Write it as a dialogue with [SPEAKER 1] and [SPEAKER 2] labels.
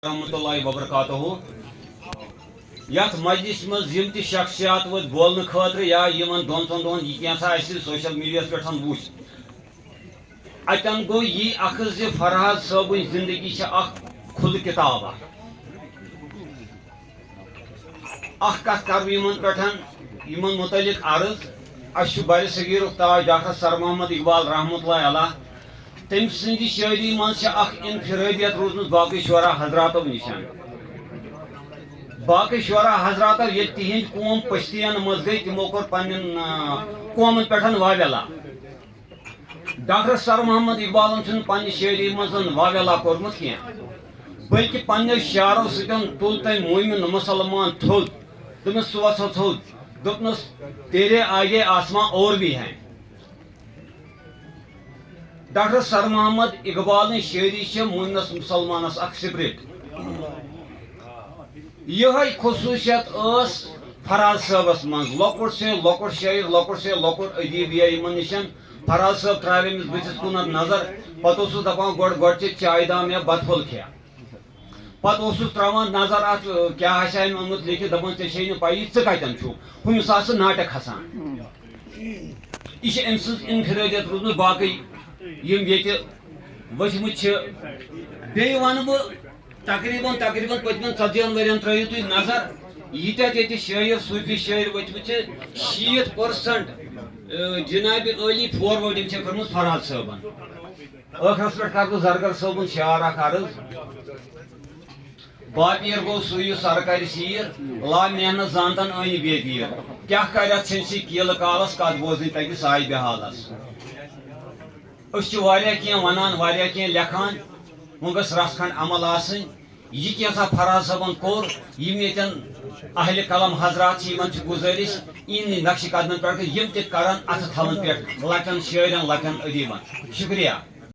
[SPEAKER 1] रहमतुल्लाहि व बरकातहू यथ मजलिस मज यम ति शख्सियात वो बोलने खतर या यमन दोन दोन यह सोशल मीडिया पे वो अतन गो यह अख फरहाद साहब जिंदगी खुद किताब कत कर यमन मुतलिक अर्ज अस बर सगीर ताज डॉक्टर सर मोहम्मद इकबाल रहमतुल्लाहि अलैह तम सि शायरी मज इनफरादियत रूजम बाकी शुरा हजरातों निशान बाकी शुरा हजरातों ये तिहिंद कौम पश्तियन मज गई तमो कोर पन्न कौमन पे वावेला डॉक्टर सर मोहम्मद इकबाल पन्ने शायरी मज वावेला कोर्मुत कह बल्कि पन्ने शारों सतन तुल तम मोमिन मुसलमान थोद तमिस सोसा थोद दोपनस तेरे आगे आसमां और भी हैं। डॉक्टर सर मोहम्मद इकबाल शायरी मोमिनस मुसलमानस अख सिपरिट यह खसूसियत फराज साहबस मज लकुट से लकुट शायर लकुट से लकुट अदीब यमन निशन फराज साहब त्रावे अमिस बथिस कुन नजर पत दपान गोड़ चे चाय दाम या बतफुल खे पत त्रावान नजर अत क्या अमुत लिखित दपान ऐ नी पी कतन छु हुमिस नाटक हसान यह अम सज इनफरादियत रूजम बाकी यम ये वचमुत बे वन बह तकरीबन पतम 40 वन त्रो तुम नजर यीत शायर सूफी शायर वचमुत 60% जनाब अली फॉरवर्डिंग कर्म फरहाद साहबन ٲखरस पे कर जरगर साहबन शार अर्ज बापीर गो सू सरकारी सीर ला मेहनत जानतन अन बेपीर क्या कर कील कालस कत बोजन तक साय बेहालस वनान लेखान वो गस रस खंड अमल यह क्या फराज साहबन कोर यम अहल कलम हजरात गुजारिश इन नक्श कदमन पे यम तक अथ थलन पे लकन शायरन लकन अदीबन शुक्रिया।